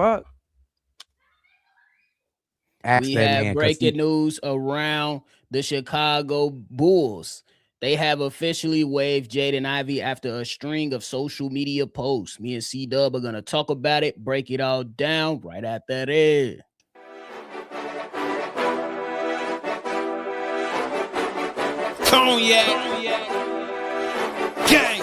fuck? Ask We that have man because breaking news around the Chicago Bulls. They have officially waived Jaden Ivey after a string of social media posts. Me and C Dub are going to talk about it, break it all down right after that. Cognac. Gang.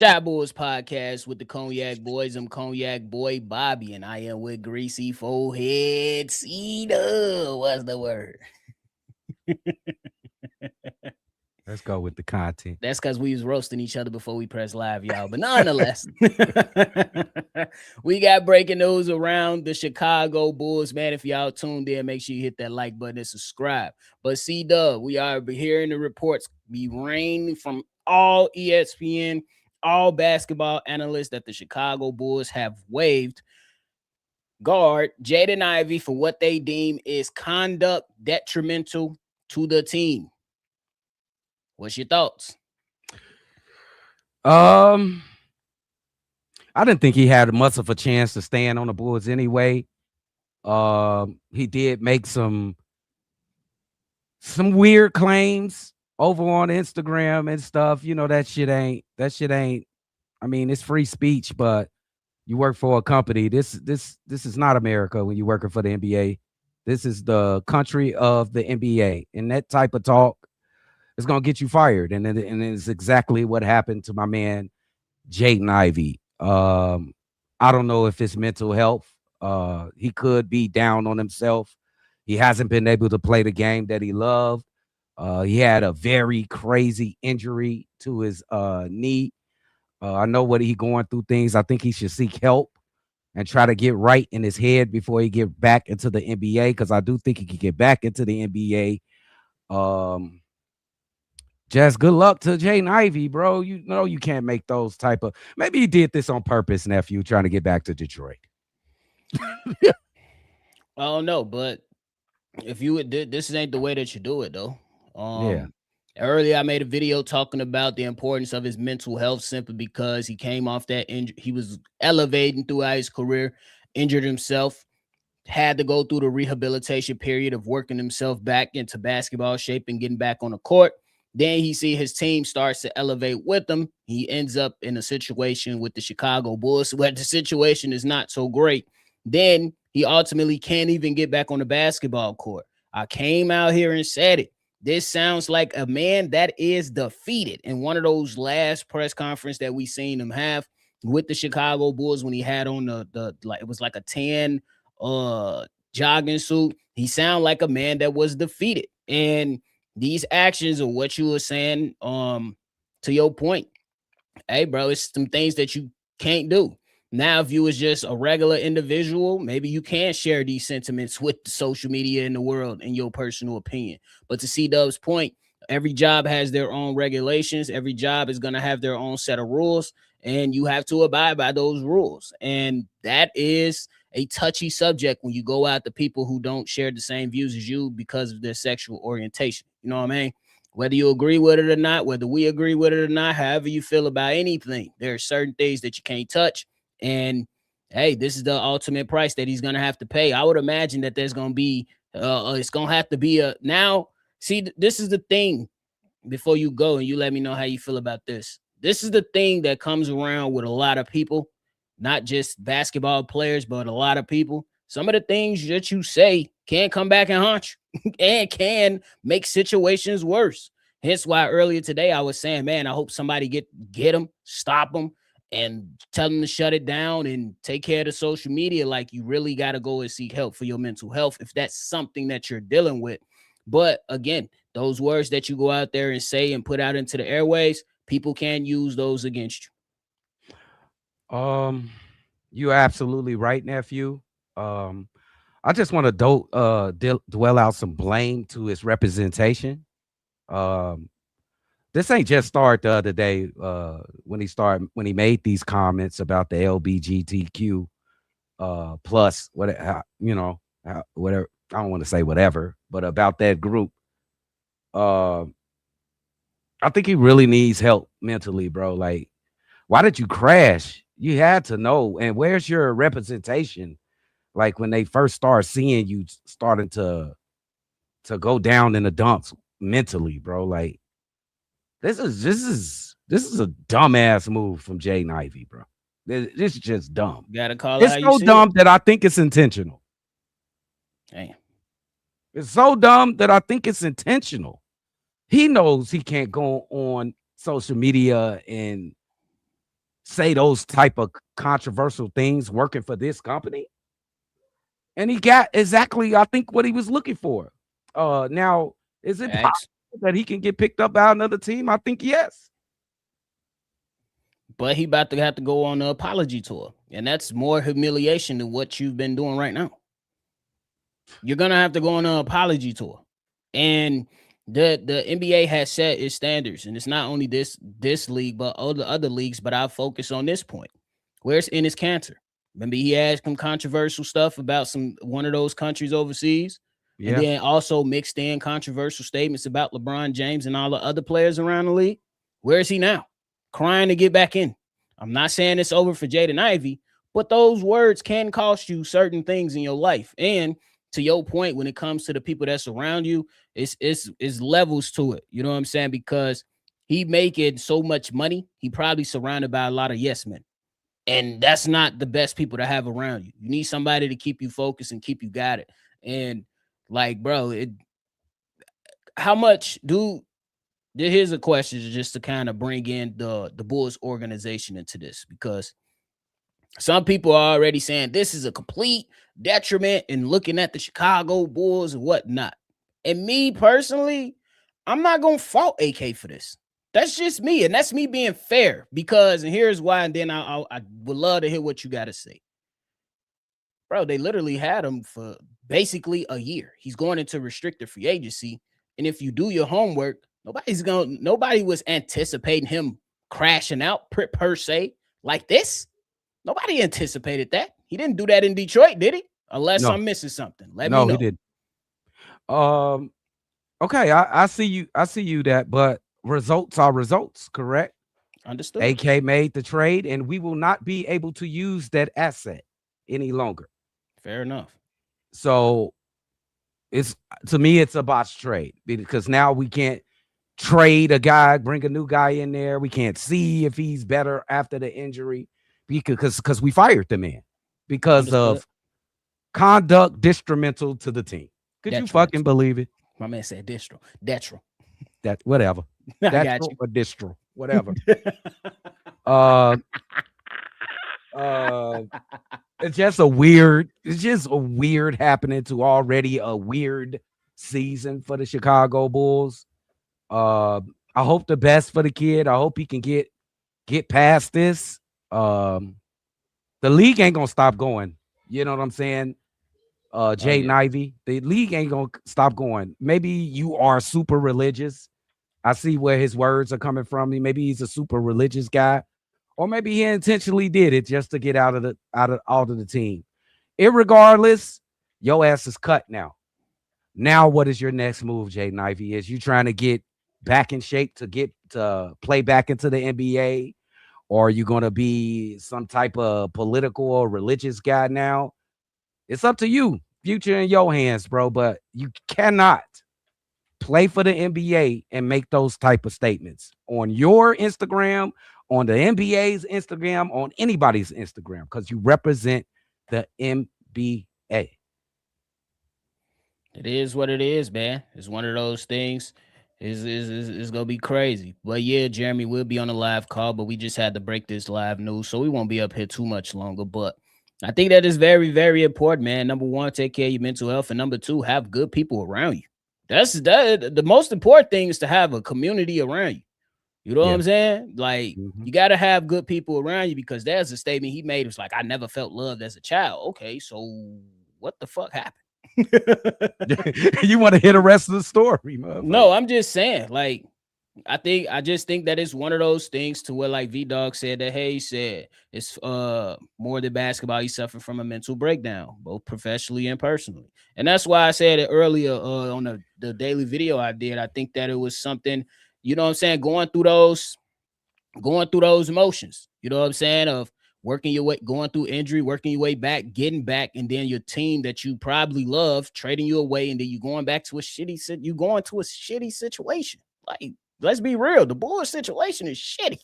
Shot Boys Podcast with the Cognac Boys. I'm Cognac Boy Bobby, and I am with Greasy Forehead Cedar. What's the word? let's go with the content. That's because we was roasting each other before we press live, y'all. But nonetheless, we got breaking news around the Chicago Bulls, man. If y'all tuned in, make sure you hit that like button and subscribe. But C-Dub, we are hearing the reports be rain from all ESPN, all basketball analysts that the Chicago Bulls have waived guard Jaden Ivey for what they deem is conduct detrimental to the team. What's your thoughts? I didn't think he had much of a chance to stand on the Bulls anyway. He did make some weird claims over on Instagram and stuff. You know, that shit ain't. I mean, it's free speech, but you work for a company. This is not America when you're working for the NBA. This is the country of the NBA, and that type of talk is gonna get you fired. And it's exactly what happened to my man Jaden Ivey. I don't know if it's mental health. He could be down on himself. He hasn't been able to play the game that he loved. He had a very crazy injury to his knee. I know what he going through things. I think he should seek help and try to get right in his head before he get back into the NBA, because I do think he can get back into the NBA. Just good luck to Jaden Ivey, bro. You know you can't make those type of. Maybe he did this on purpose, nephew, trying to get back to Detroit. I don't know, but if you would, this ain't the way that you do it, though. Yeah. Earlier, I made a video talking about the importance of his mental health simply because he came off that injury. He was elevating throughout his career, injured himself, had to go through the rehabilitation period of working himself back into basketball shape and getting back on the court. Then he see his team starts to elevate with him. He ends up in a situation with the Chicago Bulls where the situation is not so great. Then he ultimately can't even get back on the basketball court. I came out here and said it. This sounds like a man that is defeated. In one of those last press conference that we seen him have with the Chicago Bulls when he had on the like it was like a tan jogging suit. He sounded like a man that was defeated. And these actions are what you were saying, to your point. Hey, bro, it's some things that you can't do. Now, if you was just a regular individual, maybe you can share these sentiments with the social media in the world in your personal opinion. But to C-Dub's point, every job has their own regulations. Every job is going to have their own set of rules, and you have to abide by those rules. And that is a touchy subject when you go out to people who don't share the same views as you because of their sexual orientation. You know what I mean? Whether you agree with it or not, whether we agree with it or not, however you feel about anything, there are certain things that you can't touch. And hey, this is the ultimate price that he's going to have to pay. I would imagine that there's going to be, it's going to have to be a, now, see, this is the thing before you go and you let me know how you feel about this. This is the thing that comes around with a lot of people, not just basketball players, but a lot of people. Some of the things that you say can come back and haunt you and can make situations worse. Hence why earlier today I was saying, man, I hope somebody get him, stop him, and tell them to shut it down and take care of the social media. Like, you really got to go and seek help for your mental health if that's something that you're dealing with. But again, those words that you go out there and say and put out into the airways, people can use those against you. You're absolutely right, nephew. I just want to dwell out some blame to his representation. this ain't just started the other day when he made these comments about the LBGTQ plus whatever. I don't want to say whatever, but about that group. Uh, I think he really needs help mentally, bro. Like, why did you crash? You had to know. And where's your representation? Like when they first start seeing you starting to go down in the dumps mentally, bro. Like this is a dumbass move from Jaden Ivey, bro. This is just dumb. You gotta call it It's how you so see dumb that I think it's intentional. it. Damn. It's so dumb that I think it's intentional. He knows he can't go on social media and say those type of controversial things working for this company. And he got exactly, I think, what he was looking for. Now, is it possible Facts. that he can get picked up by another team? I think yes. But he about to have to go on an apology tour. And that's more humiliation than what you've been doing right now. You're gonna have to go on an apology tour. And the NBA has set its standards. And it's not only this league, but all the other leagues. But I'll focus on this point. Where's Enes Kanter? Remember, he had some controversial stuff about one of those countries overseas. And Yeah. then also mixed in controversial statements about LeBron James and all the other players around the league. Where is he now? Crying to get back in. I'm not saying it's over for Jaden Ivey, but those words can cost you certain things in your life. And to your point, when it comes to the people that surround you, it's levels to it. You know what I'm saying? Because he making so much money, he probably surrounded by a lot of yes men. And that's not the best people to have around you. You need somebody to keep you focused and keep you guided. And like, bro, how much here's a question just to kind of bring in the Bulls organization into this, because some people are already saying this is a complete detriment and looking at the Chicago Bulls and whatnot. And me personally, I'm not going to fault AK for this. That's just me. And that's me being fair, because, and here's why. And then I would love to hear what you got to say. Bro, they literally had him for basically a year. He's going into restricted free agency. And if you do your homework, nobody was anticipating him crashing out per se like this. Nobody anticipated that. He didn't do that in Detroit, did he? Unless I'm missing something. Let me know. He did. Okay, I see you. I see you that, but results are results, correct? Understood. AK made the trade, and we will not be able to use that asset any longer. Fair enough. So to me, it's a botched trade, because now we can't trade a guy, bring a new guy in there. We can't see if he's better after the injury because we fired the man because of conduct detrimental to the team. Could you fucking believe it? My man said detro. That whatever. I got you. Or distro, whatever. It's just a weird happening to already a weird season for the Chicago Bulls. I hope the best for the kid. I hope he can get past this. The league ain't gonna stop going. You know what I'm saying? Jaden Ivey, the league ain't gonna stop going. Maybe you are super religious. I see where his words are coming from. Maybe he's a super religious guy, or maybe he intentionally did it just to get out of the team. Irregardless, your ass is cut now. Now, what is your next move, Jaden Ivey? Is you trying to get back in shape to play back into the NBA, or are you going to be some type of political or religious guy now? It's up to you. Future in your hands, bro. But you cannot play for the NBA and make those type of statements on your Instagram, on the NBA's Instagram, on anybody's Instagram, because you represent the NBA. It is what it is, man. It's one of those things. It's gonna be crazy. But yeah, Jeremy, we'll be on a live call, but we just had to break this live news, so we won't be up here too much longer. But I think that is very, very important, man. Number one, take care of your mental health, and number two, have good people around you. The most important thing is to have a community around you. You know what I'm saying? Like, you got to have good people around you, because there's a statement he made. It was like, I never felt loved as a child. Okay, so what the fuck happened? You want to hear the rest of the story, man? No, I'm just saying, like, I just think that it's one of those things to where, like V Dog said, that Hayes said, it's more than basketball. He suffered from a mental breakdown, both professionally and personally. And that's why I said it earlier on the daily video I did. I think that it was something, you know what I'm saying, going through those emotions, you know what I'm saying, of working your way, going through injury, working your way back, getting back, and then your team that you probably love trading you away, and then you going back to a shitty situation. Like, let's be real, the Bulls situation is shitty.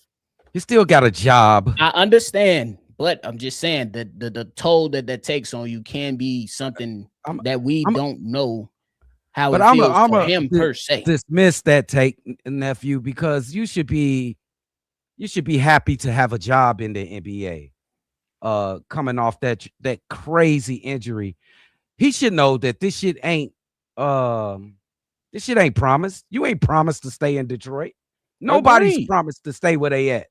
You still got a job. I understand, but I'm just saying that the toll that takes on you can be something that we don't know how it feels for him per se. Dismiss that take, nephew, because you should be happy to have a job in the NBA. Coming off that crazy injury, he should know that this shit ain't promised. You ain't promised to stay in Detroit. Nobody's promised to stay where they at.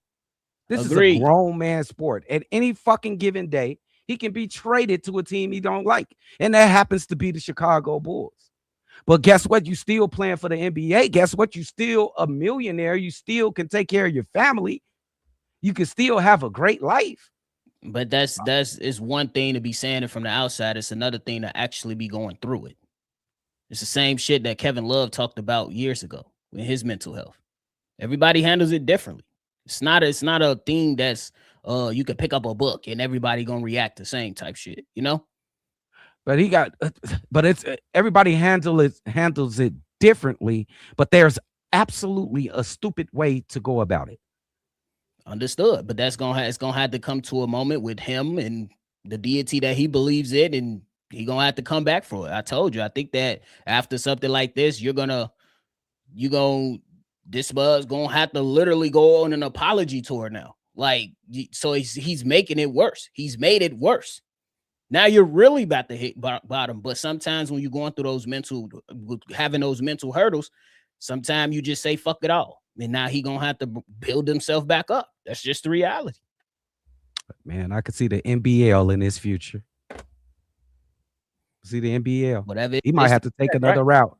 This is a grown man sport. At any fucking given day, he can be traded to a team he don't like, and that happens to be the Chicago Bulls. But guess what? You still playing for the NBA. Guess what? You still a millionaire. You still can take care of your family. You can still have a great life. But that's it's one thing to be saying it from the outside. It's another thing to actually be going through it. It's the same shit that Kevin Love talked about years ago with his mental health. Everybody handles it differently. It's not a thing that's you could pick up a book and everybody gonna react the same type shit, you know? But it's everybody handles it differently, but there's absolutely a stupid way to go about it. Understood, but it's gonna have to come to a moment with him and the deity that he believes in, and he gonna have to come back for it. I told you, I think that after something like this, this buzz gonna have to literally go on an apology tour now. Like, so he's making it worse. He's made it worse. Now you're really about to hit bottom. But sometimes when you're going through having those mental hurdles, sometimes you just say fuck it all. And now he gonna have to build himself back up. That's just the reality. Man, I could see the NBL in his future. See the NBL. Whatever. He might have to take another route.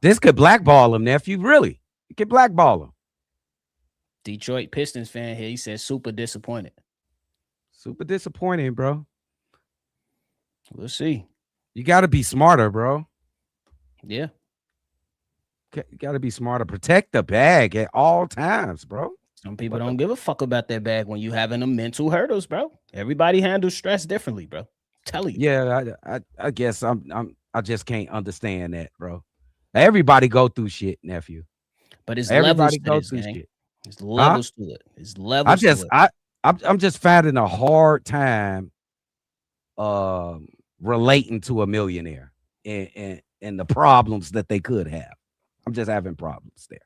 This could blackball him, nephew. Really, it could blackball him. Detroit Pistons fan here. He says super disappointed. Super disappointing, bro. We'll see. You got to be smarter, bro. Yeah. You got to be smarter. Protect the bag at all times, bro. Some people don't give a fuck about their bag when you having them mental hurdles, bro. Everybody handles stress differently, bro. I'm telling you. Yeah, I guess I just can't understand that, bro. Everybody go through shit, nephew. But it's everybody goes through shit. It's levels to it. It's levels to it. I'm just finding a hard time relating to a millionaire and the problems that they could have. I'm just having problems there.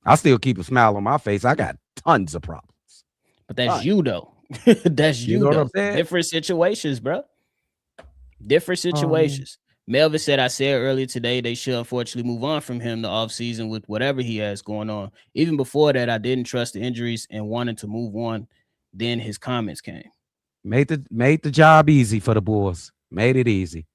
I still keep a smile on my face. I got tons of problems. But that's you though. That's you know though. Different situations, bro. Different situations. Melvin said, I said earlier today they should unfortunately move on from him the offseason with whatever he has going on. Even before that, I didn't trust the injuries and wanted to move on. Then his comments came. Made the job easy for the Bulls. Made it easy.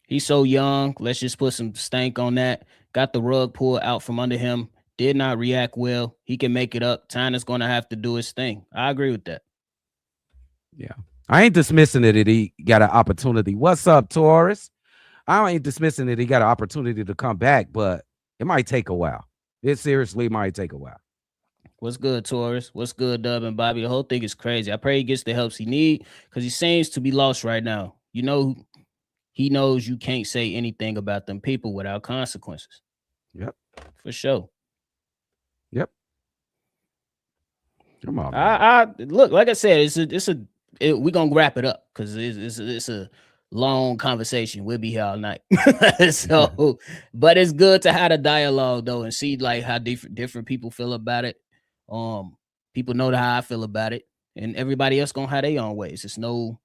He's so young. Let's just put some stank on that. Got the rug pulled out from under him. Did not react well. He can make it up. Tyner's going to have to do his thing. I agree with that. Yeah. I ain't dismissing it that he got an opportunity. What's up, Taurus? I ain't dismissing that he got an opportunity to come back, but it might take a while. It seriously might take a while. What's good, Taurus? What's good, Dub and Bobby? The whole thing is crazy. I pray he gets the help he needs because he seems to be lost right now. You know, he knows you can't say anything about them people without consequences. Yep. For sure. Yep. Come on. I look, like I said, we're gonna wrap it up because it's a long conversation. We'll be here all night. So, but it's good to have a dialogue though and see like how different people feel about it. People know how I feel about it, and everybody else gonna have their own ways. It's no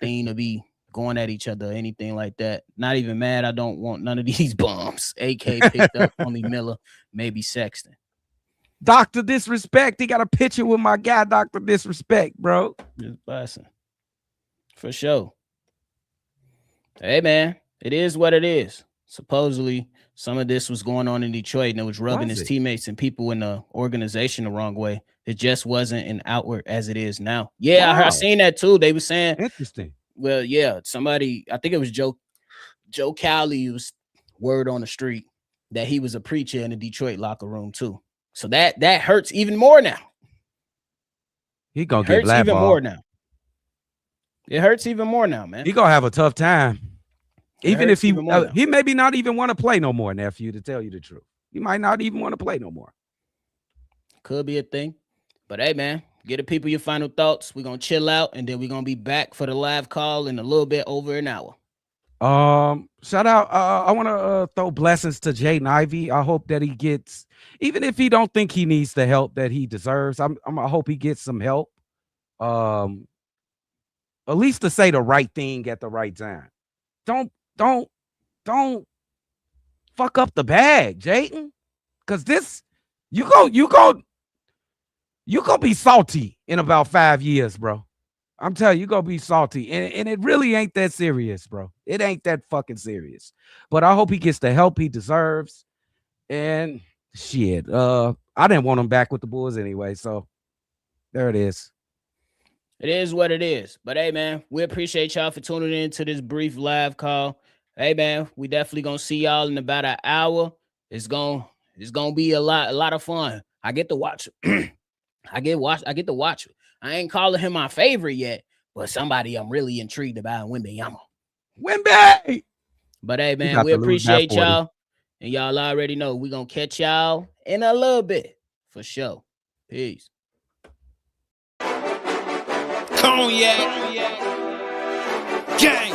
thing to be going at each other or anything like that. Not even mad. I don't want none of these bombs. AK picked up only Miller, maybe Sexton. Dr. Disrespect. He got a picture with my guy, Dr. Disrespect, bro. Just blessing. For sure. Hey, man, it is what it is. Supposedly, some of this was going on in Detroit, and it was rubbing Was his it? teammates and people in the organization the wrong way. It just wasn't an outward as it is now. Yeah, I Wow. seen that too. They were saying, Interesting. well, yeah, somebody, I think it was Joe Cowley, was word on the street that he was a preacher in the Detroit locker room too. So that hurts even more now. He gonna It get hurts even more blackballed. now. It hurts even more now, man. He gonna have a tough time. Even if he he maybe not even want to play no more, nephew, to tell you the truth. He might not even want to play no more. Could be a thing. But hey, man, get the people your final thoughts. We're gonna chill out, and then we're gonna be back for the live call in a little bit over an hour. Shout out. I want to throw blessings to Jaden Ivey. I hope that he gets, even if he don't think he needs the help that he deserves. I hope he gets some help. At least to say the right thing at the right time. Don't fuck up the bag, Jaden. Cause this, you go be salty in about 5 years, bro. I'm telling you, you're gonna be salty. And it really ain't that serious, bro. It ain't that fucking serious. But I hope he gets the help he deserves. And shit, I didn't want him back with the Bulls anyway. So there it is. It is what it is. But hey, man, we appreciate y'all for tuning in to this brief live call. Hey, man, we definitely gonna see y'all in about an hour. It's gonna be a lot of fun. I get to watch. I get to watch. I ain't calling him my favorite yet, but somebody I'm really intrigued about, Wembanyama. Wemby! But hey, man, we appreciate y'all. And y'all already know we gonna catch y'all in a little bit for sure. Peace. Cognac. Gang.